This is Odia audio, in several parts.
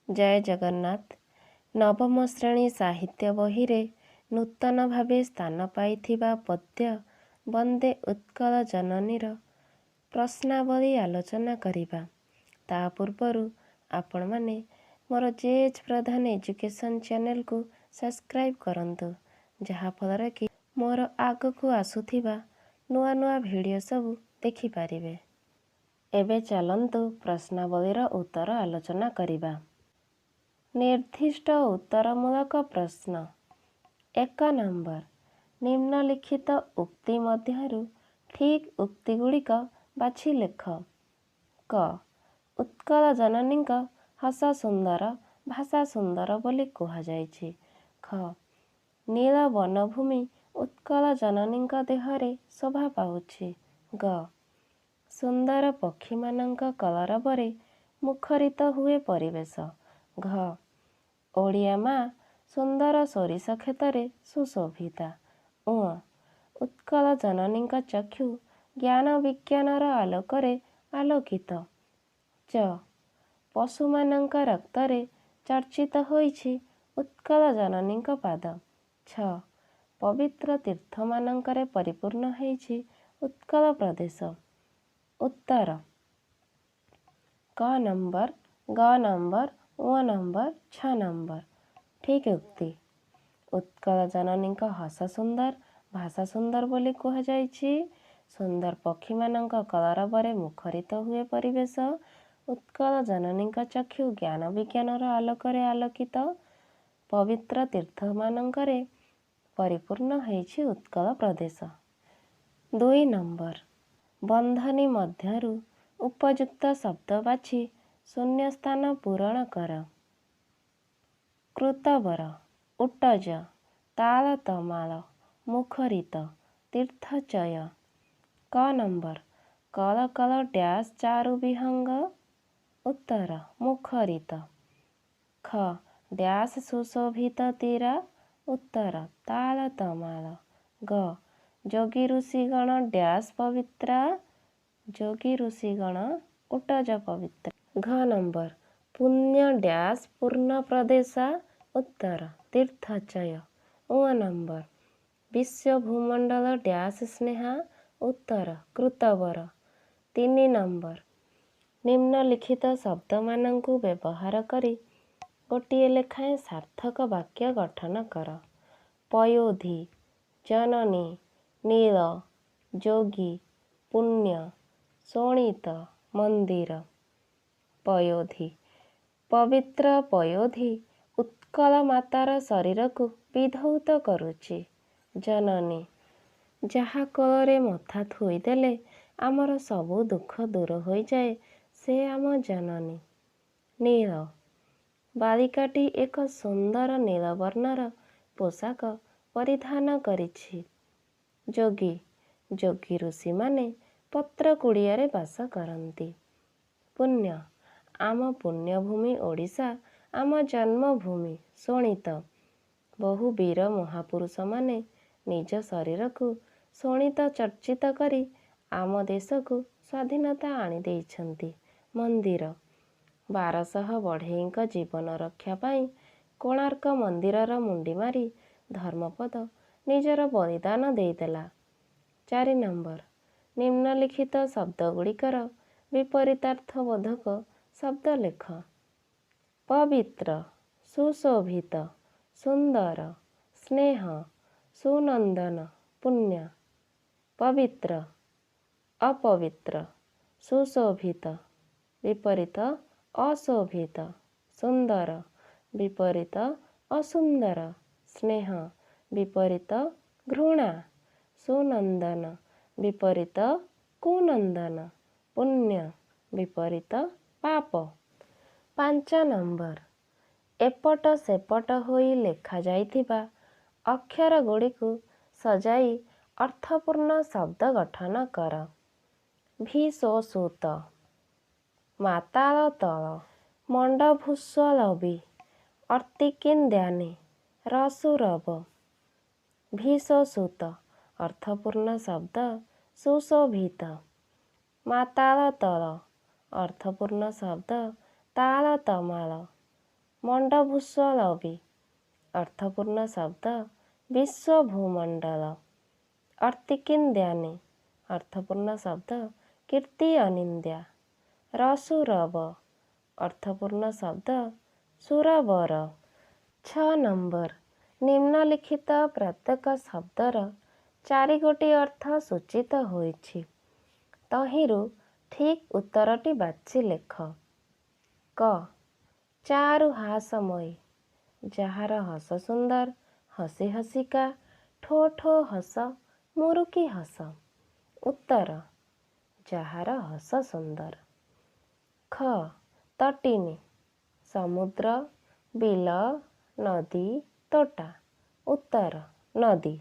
जय जगन्नाथ। नवम श्रेणी साहित्य बहिरे नूतन भावे स्थान पाइथिबा पद्य वंदे उत्कल जननीर प्रश्नावली आलोचना करिबा। ता पूर्वरु आपण माने मोर जेएच प्रधान एजुकेशन चैनल को सब्सक्राइब करंतु, जहा फल कि मोर आग को आसुथिबा नुआ नुआ वीडियो सब देखि पारिबे। एबे चलंतु प्रश्नावलीर उत्तर आलोचना करिबा। निर्दिष्ट उत्तरमूलक प्रश्न। 1 नंबर, निम्नलिखित उक्ति मध्यरु ठीक उक्तिगुड़िक बाछि लेख। क, उत्कल जननीक हस सुंदर, भाषा सुंदर बोली कुहा जाइछि। ख, नील वनभूमि उत्कल जननीक देहरे शोभा पाउछि। ग, सुंदर पक्षीमानंक कलरवरे मुखरित हुए परिवेश। घ, ओडिया माँ सुंदर सोरिष क्षेत्र सुशोभिता। उ, उत्कल जननीक चक्षु ज्ञान विज्ञानर आलोकरे आलोकित। च, पशुमानंक रक्तरे चर्चित होइछि उत्कल जननीक पाद। छ, पवित्र तीर्थमानंकरे परिपूर्ण होइछि उत्कल प्रदेश। उत्तर क नंबर, ग नंबर, उ नंबर, 6 नंबर ठीक उक्ति। उत्कल जननीक हस सुंदर, भाषा सुंदर बोली कुहा जाइछि। सुंदर पक्षी मानक कलरवरे मुखरित हुए परिवेश। उत्कल जननीक चक्षु ज्ञान विज्ञानर आलोकरे आलोकित। पवित्र तीर्थ मानंकरे परिपूर्ण होइछि उत्कल प्रदेश। 2 नंबर, बंधनी मध्यरु उपयुक्त शब्द बाछि शून्य स्थान पूरण कर। कृतवर, उट्टज, ताल तमाल, मुखरित, तीर्थचय। क नंबर, कल कल डैश चारु विहंग। उत्तर मुखरित। ख, डैश सुशोभित तीरा। उत्तर ताल तमाल। ग, जोगी ऋषिगण डैश पवित्रा। जोगी ऋषिगण उट्टज पवित्र। घ नंबर, पुण्य डैश पूर्ण प्रदेशा। उत्तर तीर्थचय। उ नंबर, विश्व भूमंडल डैश स्नेहा। उत्तर कृतवर। 3 नंबर, निम्नलिखित शब्द मानंकु व्यवहार करी गोटिए लेखाएं सार्थक वाक्य गठन कर। पयोधि, जननी, नील, जोगी, पुण्य, शोणित, मंदिर। पयोधि, पवित्र पयोधि उत्कल मातार शरीर को विधौत करुछि। जननी, जहा कोଳରେ मथा थोईदेले आमर सबु दुख दूर हो जाए, से आम जननी। नील, बालिकाटी एक सुंदर नीलवर्णर पोशाक परिधान करिछि। जोगी, जोगी ऋषि माने पत्र कुड़ियारे बास करंती। पुण्य, आम पुण्यभूमि ओडिशा आम जन्मभूमि। शोणित, बहु वीर महापुरुष माने निज शरीर को शोणित चर्चित करी आम देश को स्वाधीनता आनी देइछंती। मंदिर, 1200 बढ़ेईंक जीवन रक्षा पाई कोणार्क मंदिरर मुंडी मारी धर्मपद निजर बलिदान देइदेला। 4 नंबर, निम्नलिखित शब्दगुड़िकर विपरीतार्थ बोधक शब्द लेख। पवित्र, सुशोभित, सुंदर, स्नेह, सुनंदन, पुण्य। पवित्र, अपवित्र, सुशोभित, विपरीत अशोभित। सुंदर, विपरीत असुंदर। स्नेह, विपरीत घृणा। सुनंदन, विपरीत कुनंदन। पुण्य, विपरीत पाप। 5 नंबर, एपट सेपट होई लेखा जाइथिबा अक्षर गुड़िकु सजाई अर्थपूर्ण शब्द गठन कर। भीषोसुत, माताल तल, मंडभूस्वलभी, अर्तिकिंद्यानि, रसुरव। भीषोसुत अर्थपूर्ण शब्द सुशोभित। माताल तल अर्थपूर्ण शब्द ताल तमाल। ମଣ୍ଡଭୂଷଳବି ଅର୍ଥପୂର୍ଣ୍ଣ ଶବ୍ଦ ବିଶ୍ୱଭୂମଣ୍ଡଳ। ଅର୍ତ୍ତିକିନ୍ଦ୍ୟାନି ଅର୍ଥପୂର୍ଣ୍ଣ ଶବ୍ଦ କୀର୍ତ୍ତି ଅନିନ୍ଦ୍ୟା। ରସୁରବ ଅର୍ଥପୂର୍ଣ୍ଣ ଶବ୍ଦ ସୁରବର। 6 ନମ୍ବର ନିମ୍ନଲିଖିତ ପ୍ରତ୍ୟେକ ଶବ୍ଦର 4 ଗୋଟି ଅର୍ଥ ସୂଚିତ ହୋଇଛି। ତହିଁରୁ ଠିକ୍ ଉତ୍ତରଟି ବାଛି ଲେଖ। କ ଚାରୁହାସମୟୀ ଯାହାର ହସ ସୁନ୍ଦର, ହସି ହସିକା, ଠୋ ଠୋ ହସ, ମୁରୁକି ହସ। ଉତ୍ତର ଯାହାର ହସ ସୁନ୍ଦର। ଖ ତଟିନୀ ସମୁଦ୍ର, ବିଲ, ନଦୀ, ତୋଟା। ଉତ୍ତର ନଦୀ।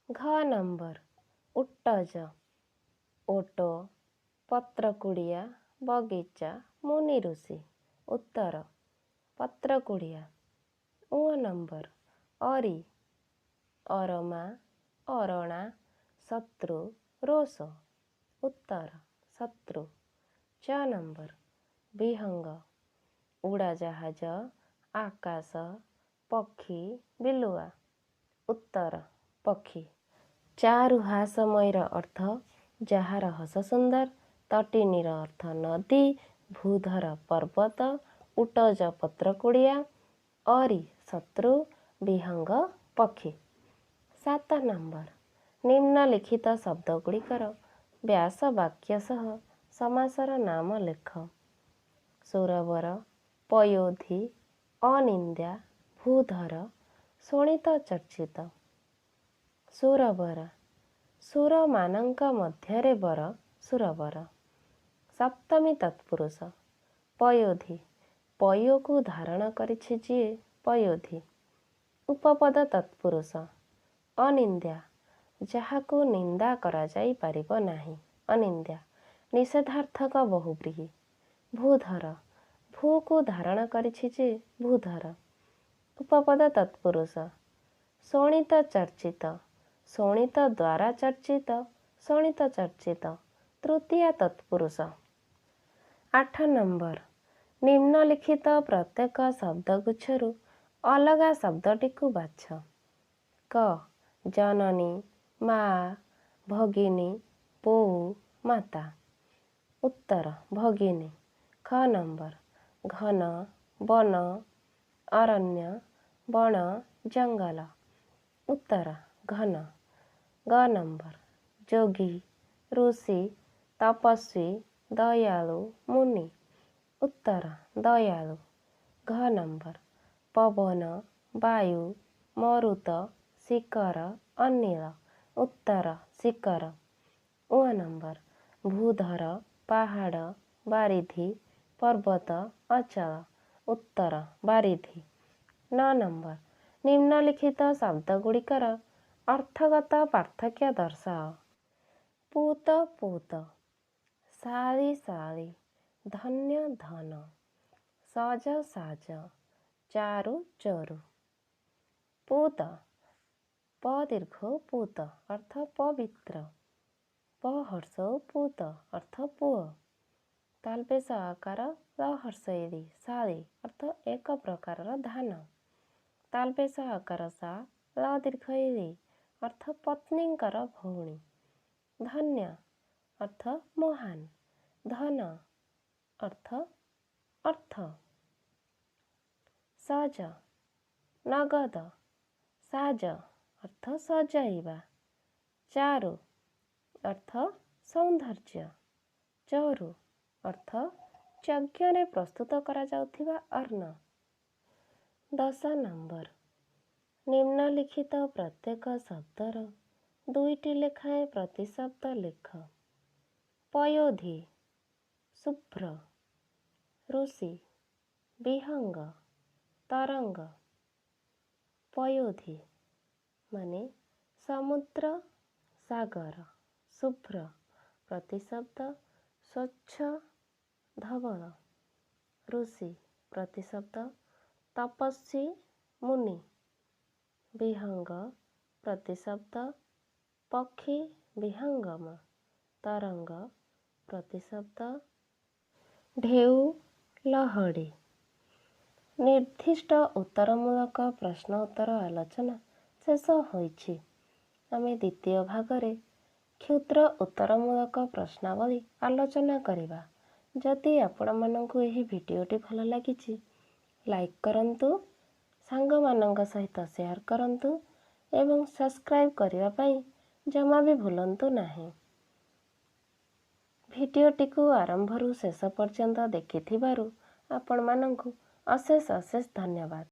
ଘ ନମ୍ବର ଉଟ୍ଟଜ ଓଟ, ପତ୍ରକୁଡ଼ିଆ, ବଗିଚା, ମୁନି ଋଷି। ଉତ୍ତର ପତ୍ରକୁଡ଼ିଆ। ଉ ନମ୍ବର ଅରି ଅରମା, ଅରଣା, ଶତ୍ରୁ, ରୋଷ। ଉତ୍ତର ଶତ୍ରୁ। ଚ ନମ୍ବର ବିହଙ୍ଗ ଉଡ଼ାଜାହାଜ, ଆକାଶ, ପକ୍ଷୀ, ବିଲୁଆ। ଉତ୍ତର ପକ୍ଷୀ। ଚାରୁହାସମୟୀର ଅର୍ଥ ଯାହାର ହସ ସୁନ୍ଦର, ତଟିନୀର ଅର୍ଥ ନଦୀ, ଭୂଧର ପର୍ବତ, ଉଟଜ ପତ୍ରକୁଡ଼ିଆ, ଅରି ଶତ୍ରୁ, ବିହଙ୍ଗ ପକ୍ଷୀ। 7 ନମ୍ବର ନିମ୍ନଲିଖିତ ଶବ୍ଦଗୁଡ଼ିକର ବ୍ୟାସ ବାକ୍ୟ ସହ ସମାସର ନାମ ଲେଖ। ସୁରବର, ପୟୋଧି, ଅନିନ୍ଦ୍ୟା, ଭୂଧର, ଶୋଣିତ ଚର୍ଚ୍ଚିତ। ସୁରବର ସୁରମାନଙ୍କ ମଧ୍ୟରେ ବର, ସୁରବର। ସପ୍ତମୀ ତତ୍ପୁରୁଷ। ପୟୋଧି ପୟୋକୁ ଧାରଣ କରିଛି ଯିଏ, ପୟୋଧି। ଉପପଦ ତତ୍ପୁରୁଷ। ଅନିନ୍ଦ୍ୟା ଯାହାକୁ ନିନ୍ଦା କରାଯାଇ ପାରିବ ନାହିଁ, ଅନିନ୍ଦ୍ୟା। ନିଷେଧାର୍ଥକ ବହୁବ୍ରୀହି। ଭୂଧର ଭୂକୁ ଧାରଣ କରିଛି ଯେ, ଭୂଧର। ଉପପଦ ତତ୍ପୁରୁଷ। ଶୋଣିତ ଚର୍ଚ୍ଚିତ ଶୋଣିତ ଦ୍ୱାରା ଚର୍ଚ୍ଚିତ, ଶୋଣିତ ଚର୍ଚ୍ଚିତ। ତୃତୀୟା ତତ୍ପୁରୁଷ। 8 ନମ୍ବର ନିମ୍ନଲିଖିତ ପ୍ରତ୍ୟେକ ଶବ୍ଦଗୁଚ୍ଛରୁ ଅଲଗା ଶବ୍ଦଟିକୁ ବାଛ। କ ଜନନୀ, ମା, ଭଗିନୀ, ବୋଉ, ମାତା। ଉତ୍ତର ଭଗିନୀ। ଖ ନମ୍ବର ଘନ, ବନ, ଅରଣ୍ୟ, ବଣ, ଜଙ୍ଗଲ। ଉତ୍ତର ଘନ। ଗ ନମ୍ବର ଯୋଗୀ, ଋଷି, ତପସ୍ୱୀ, ଦୟାଳୁ, ମୁନି। ଉତ୍ତର ଦୟାଳୁ। ଘ ନମ୍ବର ପବନ, ବାୟୁ, ମରୁତ, ଶିକର, ଅନିଳ। ଉତ୍ତର ଶିକର। ଉ ନମ୍ବର ଭୂଧର, ପାହାଡ଼, ବାରିଧି, ପର୍ବତ, ଅଚଳ। ଉତ୍ତର ବାରିଧି। 9 ନମ୍ବର ନିମ୍ନଲିଖିତ ଶବ୍ଦଗୁଡ଼ିକର ଅର୍ଥଗତ ପାର୍ଥକ୍ୟ ଦର୍ଶାଅ। ପୂତ ପୂତ, ଶାଳୀ ଶାଳୀ, ଧନ୍ୟ ଧନ, ସଜ ସାଜ, ଚାରୁ ଚରୁ। ପୂତ ପ ଦୀର୍ଘ ପୂତ ଅର୍ଥ ପବିତ୍ର। ପ ହର୍ଷ ପୂତ ଅର୍ଥ ପୁଅ। ତାଲବେଶ ଆକାର ଲ ହର୍ଷ ଇରି ଶାଳୀ ଅର୍ଥ ଏକ ପ୍ରକାରର ଧାନ। ତାଲବେଶ ଆକାର ସା ଲ ଦୀର୍ଘ ଇରି ଅର୍ଥ ପତ୍ନୀଙ୍କର ଭଉଣୀ। ଧନ୍ୟ ଅର୍ଥ ମହାନ। ଧନ ଅର୍ଥ ଅର୍ଥ। ସଜ ନଗଦ। ସାଜ ଅର୍ଥ ସଜାଇବା। ଚାରୁ ଅର୍ଥ ସୌନ୍ଦର୍ଯ୍ୟ। ଚରୁ ଅର୍ଥ ଯଜ୍ଞରେ ପ୍ରସ୍ତୁତ କରାଯାଉଥିବା ଅନ୍ନ। 10 ନମ୍ବର ନିମ୍ନଲିଖିତ ପ୍ରତ୍ୟେକ ଶବ୍ଦର 2ଟି ଲେଖାଏଁ ପ୍ରତିଶବ୍ଦ ଲେଖ। ପୟୋଧି ଶୁଭ୍ର, ଋଷି, ବିହଙ୍ଗ, ତରଙ୍ଗ। ପୟୋଧି ମାନେ ସମୁଦ୍ର, ସାଗର। ଶୁଭ୍ର ପ୍ରତିଶବ୍ଦ ସ୍ୱଚ୍ଛ, ଧବଳ। ଋଷି ପ୍ରତିଶବ୍ଦ ତପସ୍ୱୀ, ମୁନି। ବିହଙ୍ଗ ପ୍ରତିଶବ୍ଦ ପକ୍ଷୀ, ବିହଙ୍ଗମ। ତରଙ୍ଗ ପ୍ରତିଶବ୍ଦ ଢେଉ, ଲହଡ଼ି। ନିର୍ଦ୍ଦିଷ୍ଟ ଉତ୍ତରମୂଳକ ପ୍ରଶ୍ନ ଉତ୍ତର ଆଲୋଚନା ଶେଷ ହୋଇଛି। ଆମେ ଦ୍ୱିତୀୟ ଭାଗରେ କ୍ଷୁଦ୍ର ଉତ୍ତରମୂଳକ ପ୍ରଶ୍ନାବଳୀ ଆଲୋଚନା କରିବା। ଯଦି ଆପଣମାନଙ୍କୁ ଏହି ଭିଡ଼ିଓଟି ଭଲ ଲାଗିଛି, ଲାଇକ୍ କରନ୍ତୁ, ସାଙ୍ଗମାନଙ୍କ ସହିତ ସେୟାର କରନ୍ତୁ ଏବଂ ସବସ୍କ୍ରାଇବ୍ କରିବା ପାଇଁ ଜମା ବି ଭୁଲନ୍ତୁ ନାହିଁ। ଭିଡ଼ିଓଟିକୁ ଆରମ୍ଭରୁ ଶେଷ ପର୍ଯ୍ୟନ୍ତ ଦେଖିଥିବାରୁ ଆପଣମାନଙ୍କୁ ଅଶେଷ ଅଶେଷ ଧନ୍ୟବାଦ।